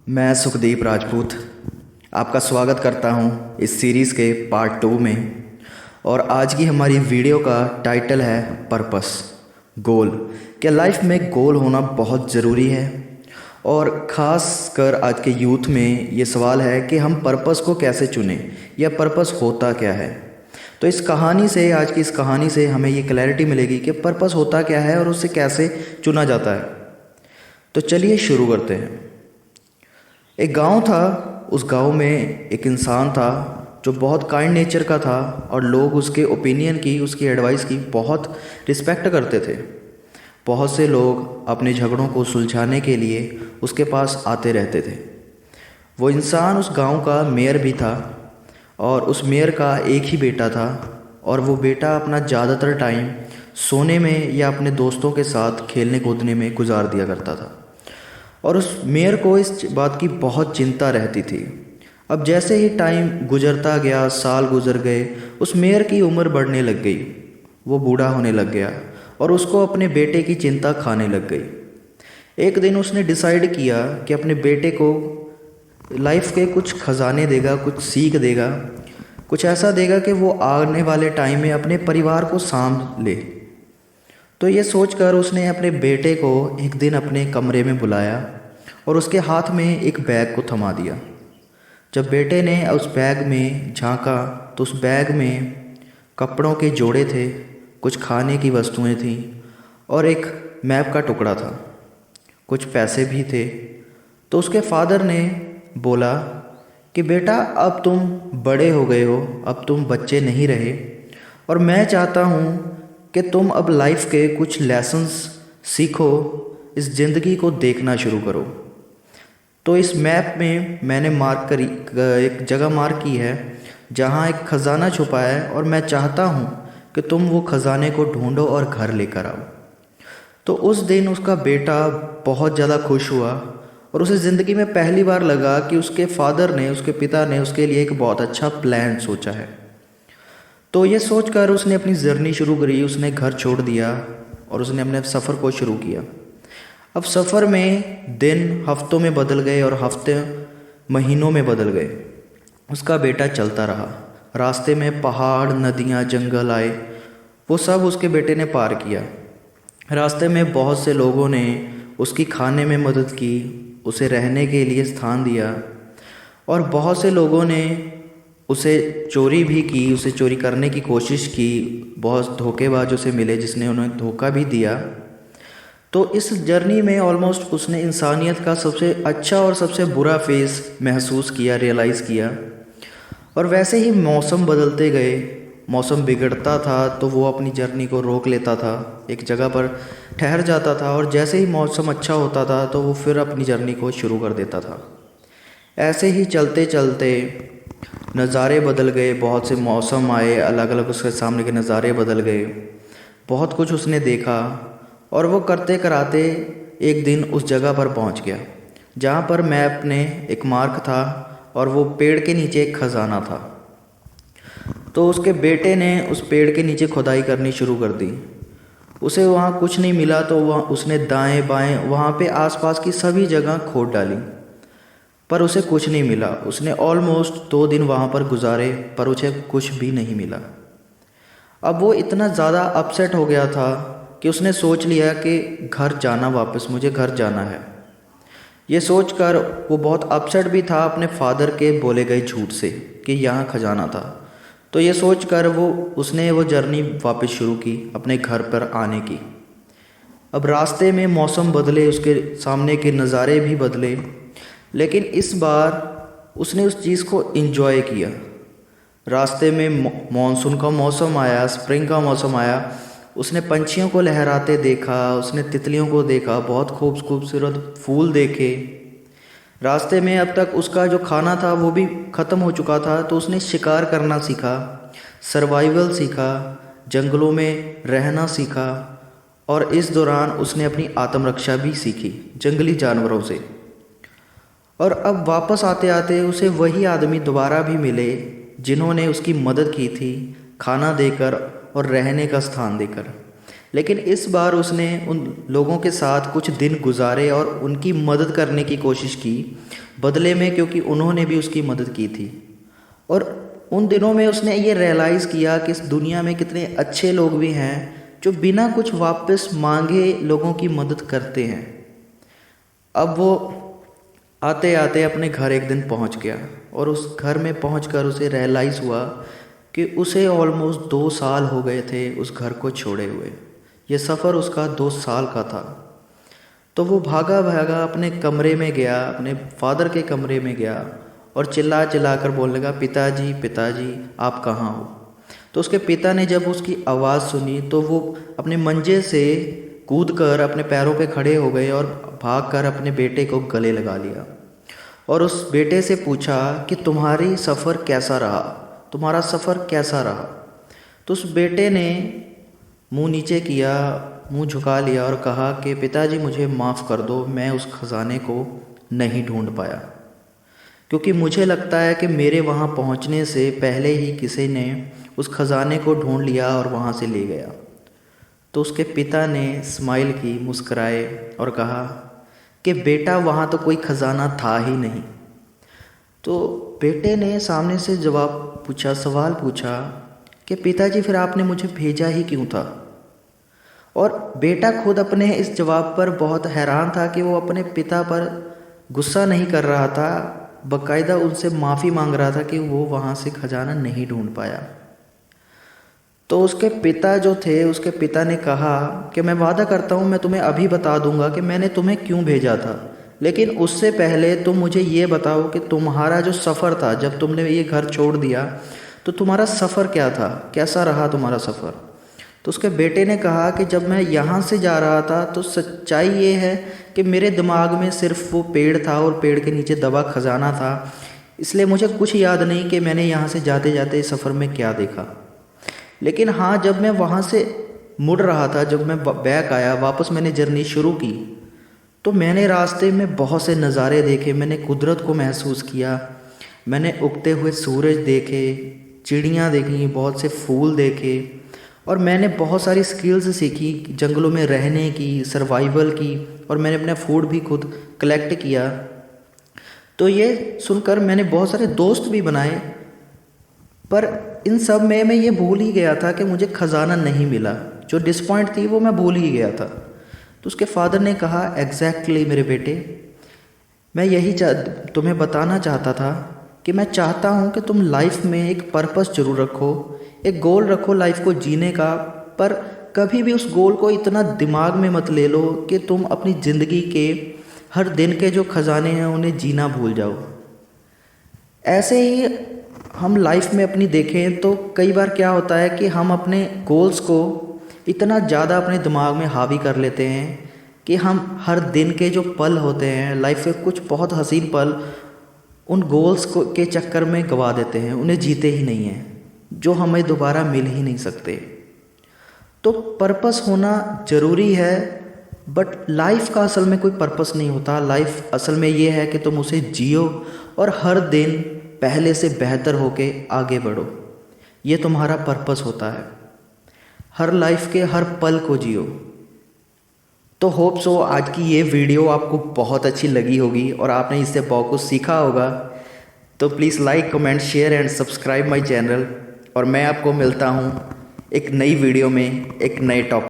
मैं सुखदीप राजपूत आपका स्वागत करता हूं इस सीरीज़ के पार्ट 2 में। और आज की हमारी वीडियो का टाइटल है पर्पस, गोल। क्या लाइफ में गोल होना बहुत ज़रूरी है? और ख़ास कर आज के यूथ में ये सवाल है कि हम पर्पस को कैसे चुनें या पर्पस होता क्या है। तो इस कहानी से, आज की इस कहानी से हमें ये क्लैरिटी मिलेगी कि पर्पस होता क्या है और उसे कैसे चुना जाता है। तो चलिए शुरू करते हैं। एक गांव था। उस गांव में एक इंसान था जो बहुत काइंड नेचर का था और लोग उसके ओपिनियन की, उसकी एडवाइस की बहुत रिस्पेक्ट करते थे। बहुत से लोग अपने झगड़ों को सुलझाने के लिए उसके पास आते रहते थे। वो इंसान उस गांव का मेयर भी था और उस मेयर का एक ही बेटा था और वो बेटा अपना ज़्यादातर टाइम सोने में या अपने दोस्तों के साथ खेलने कूदने में गुजार दिया करता था। और उस मेयर को इस बात की बहुत चिंता रहती थी। अब जैसे ही टाइम गुजरता गया, साल गुजर गए, उस मेयर की उम्र बढ़ने लग गई। वो बूढ़ा होने लग गया और उसको अपने बेटे की चिंता खाने लग गई। एक दिन उसने डिसाइड किया कि अपने बेटे को लाइफ के कुछ खजाने देगा, कुछ सीख देगा, कुछ ऐसा देगा कि वो आने वाले टाइम में अपने परिवार को सांभ ले। तो ये सोचकर उसने अपने बेटे को एक दिन अपने कमरे में बुलाया और उसके हाथ में एक बैग को थमा दिया। जब बेटे ने उस बैग में झांका तो उस बैग में कपड़ों के जोड़े थे, कुछ खाने की वस्तुएं थीं और एक मैप का टुकड़ा था, कुछ पैसे भी थे। तो उसके फादर ने बोला कि बेटा, अब तुम बड़े हो गए हो, अब तुम बच्चे नहीं रहे और मैं चाहता हूँ कि तुम अब लाइफ के कुछ लेसन्स सीखो, इस ज़िंदगी को देखना शुरू करो। तो इस मैप में मैंने एक जगह मार्क की है जहाँ एक ख़जाना छुपा है और मैं चाहता हूँ कि तुम वो ख़जाने को ढूंढो और घर लेकर आओ। तो उस दिन उसका बेटा बहुत ज़्यादा खुश हुआ और उसे ज़िंदगी में पहली बार लगा कि उसके फादर ने, उसके पिता ने उसके लिए एक बहुत अच्छा प्लान सोचा है। तो ये सोचकर उसने अपनी जर्नी शुरू करी। उसने घर छोड़ दिया और उसने अपने सफ़र को शुरू किया। अब सफ़र में दिन हफ्तों में बदल गए और हफ्ते महीनों में बदल गए। उसका बेटा चलता रहा। रास्ते में पहाड़, नदियाँ, जंगल आए, वो सब उसके बेटे ने पार किया। रास्ते में बहुत से लोगों ने उसकी खाने में मदद की, उसे रहने के लिए स्थान दिया और बहुत से लोगों ने उसे चोरी भी की, उसे चोरी करने की कोशिश की। बहुत धोखेबाज उसे मिले जिसने उन्हें धोखा भी दिया। तो इस जर्नी में ऑलमोस्ट उसने इंसानियत का सबसे अच्छा और सबसे बुरा फेस महसूस किया, रियलाइज़ किया। और वैसे ही मौसम बदलते गए, मौसम बिगड़ता था तो वो अपनी जर्नी को रोक लेता था, एक जगह पर ठहर जाता था और जैसे ही मौसम अच्छा होता था तो वो फिर अपनी जर्नी को शुरू कर देता था। ऐसे ही चलते चलते नज़ारे बदल गए, बहुत से मौसम आए, अलग अलग उसके सामने के नज़ारे बदल गए। बहुत कुछ उसने देखा और वो करते कराते एक दिन उस जगह पर पहुंच गया जहां पर मैप ने एक मार्क था और वो पेड़ के नीचे एक खजाना था। तो उसके बेटे ने उस पेड़ के नीचे खुदाई करनी शुरू कर दी। उसे वहाँ कुछ नहीं मिला तो वह उसने दाएं बाएं वहाँ पे आसपास की सभी जगह खोद डाली पर उसे कुछ नहीं मिला। उसने ऑलमोस्ट 2 दिन वहाँ पर गुजारे पर उसे कुछ भी नहीं मिला। अब वो इतना ज़्यादा अपसेट हो गया था कि उसने सोच लिया कि घर जाना, वापस मुझे घर जाना है। ये सोचकर वो बहुत अपसेट भी था अपने फादर के बोले गए झूठ से कि यहाँ खजाना था। तो ये सोचकर उसने वो जर्नी वापस शुरू की अपने घर पर आने की। अब रास्ते में मौसम बदले, उसके सामने के नज़ारे भी बदले, लेकिन इस बार उसने उस चीज़ को एंजॉय किया। रास्ते में मॉनसून का मौसम आया, स्प्रिंग का मौसम आया। उसने पंछियों को लहराते देखा, उसने तितलियों को देखा, बहुत खूबसूरत फूल देखे। रास्ते में अब तक उसका जो खाना था वो भी ख़त्म हो चुका था, तो उसने शिकार करना सीखा, सर्वाइवल सीखा, जंगलों में रहना सीखा और इस दौरान उसने अपनी आत्मरक्षा भी सीखी जंगली जानवरों से। और अब वापस आते आते उसे वही आदमी दोबारा भी मिले जिन्होंने उसकी मदद की थी, खाना देकर और रहने का स्थान देकर। लेकिन इस बार उसने उन लोगों के साथ कुछ दिन गुजारे और उनकी मदद करने की कोशिश की बदले में, क्योंकि उन्होंने भी उसकी मदद की थी। और उन दिनों में उसने ये रियलाइज़ किया कि इस दुनिया में कितने अच्छे लोग भी हैं जो बिना कुछ वापस मांगे लोगों की मदद करते हैं। अब वो आते आते अपने घर एक दिन पहुंच गया और उस घर में पहुंचकर उसे रियलाइज़ हुआ कि उसे ऑलमोस्ट 2 साल हो गए थे उस घर को छोड़े हुए। ये सफ़र उसका 2 साल का था। तो वो भागा भागा अपने कमरे में गया, अपने फादर के कमरे में गया और चिल्ला चिल्ला कर बोलने लगा, पिताजी पिताजी आप कहाँ हो। तो उसके पिता ने जब उसकी आवाज़ सुनी तो वो अपने मंजे से कूदकर अपने पैरों पे खड़े हो गए और भागकर अपने बेटे को गले लगा लिया और उस बेटे से पूछा कि तुम्हारी सफ़र कैसा रहा, तुम्हारा सफ़र कैसा रहा। तो उस बेटे ने मुंह नीचे किया, मुंह झुका लिया और कहा कि पिताजी मुझे माफ़ कर दो, मैं उस खजाने को नहीं ढूंढ पाया, क्योंकि मुझे लगता है कि मेरे वहाँ पहुँचने से पहले ही किसी ने उस खजाने को ढूंढ लिया और वहाँ से ले गया। तो उसके पिता ने स्माइल की, मुस्कराए और कहा कि बेटा वहाँ तो कोई ख़जाना था ही नहीं। तो बेटे ने सामने से सवाल पूछा कि पिताजी फिर आपने मुझे भेजा ही क्यों था। और बेटा खुद अपने इस जवाब पर बहुत हैरान था कि वो अपने पिता पर गुस्सा नहीं कर रहा था, बाकायदा उनसे माफ़ी मांग रहा था कि वो वहाँ से खजाना नहीं ढूंढ पाया। तो उसके पिता जो थे, उसके पिता ने कहा कि मैं वादा करता हूँ मैं तुम्हें अभी बता दूंगा कि मैंने तुम्हें क्यों भेजा था, लेकिन उससे पहले तुम मुझे ये बताओ कि तुम्हारा जो सफ़र था, जब तुमने ये घर छोड़ दिया तो तुम्हारा सफ़र क्या था, कैसा रहा तुम्हारा सफ़र। तो उसके बेटे ने कहा कि जब मैं यहाँ से जा रहा था तो सच्चाई ये है कि मेरे दिमाग में सिर्फ वो पेड़ था और पेड़ के नीचे दबा खजाना था, इसलिए मुझे कुछ याद नहीं कि मैंने यहाँ से जाते जाते सफ़र में क्या देखा। लेकिन हाँ, जब मैं वहाँ से मुड़ रहा था, जब मैं बैक आया, वापस मैंने जर्नी शुरू की, तो मैंने रास्ते में बहुत से नज़ारे देखे, मैंने कुदरत को महसूस किया, मैंने उगते हुए सूरज देखे, चिड़ियाँ देखी, बहुत से फूल देखे और मैंने बहुत सारी स्किल्स सीखी जंगलों में रहने की, सर्वाइवल की, और मैंने अपना फूड भी खुद कलेक्ट किया। तो ये सुनकर मैंने बहुत सारे दोस्त भी बनाए, पर इन सब में मैं ये भूल ही गया था कि मुझे ख़जाना नहीं मिला। जो डिसपॉइंट थी वो मैं भूल ही गया था। तो उसके फादर ने कहा, एग्जैक्टली मेरे बेटे, मैं यही तुम्हें बताना चाहता था कि मैं चाहता हूँ कि तुम लाइफ में एक पर्पस ज़रूर रखो, एक गोल रखो लाइफ को जीने का, पर कभी भी उस गोल को इतना दिमाग में मत ले लो कि तुम अपनी ज़िंदगी के हर दिन के जो ख़जाने हैं उन्हें जीना भूल जाओ। ऐसे ही हम लाइफ में अपनी देखें तो कई बार क्या होता है कि हम अपने गोल्स को इतना ज़्यादा अपने दिमाग में हावी कर लेते हैं कि हम हर दिन के जो पल होते हैं, लाइफ के कुछ बहुत हसीन पल, उन गोल्स को के चक्कर में गवा देते हैं, उन्हें जीते ही नहीं हैं, जो हमें दोबारा मिल ही नहीं सकते। तो पर्पस होना ज़रूरी है, बट लाइफ का असल में कोई पर्पस नहीं होता। लाइफ असल में ये है कि तुम उसे जियो और हर दिन पहले से बेहतर होके आगे बढ़ो, ये तुम्हारा पर्पस होता है। हर लाइफ के हर पल को जियो। तो होप सो आज की ये वीडियो आपको बहुत अच्छी लगी होगी और आपने इससे बहुत कुछ सीखा होगा। तो please like, comment, share and subscribe my channel, और मैं आपको मिलता हूँ एक नई वीडियो में एक नए टॉपिक।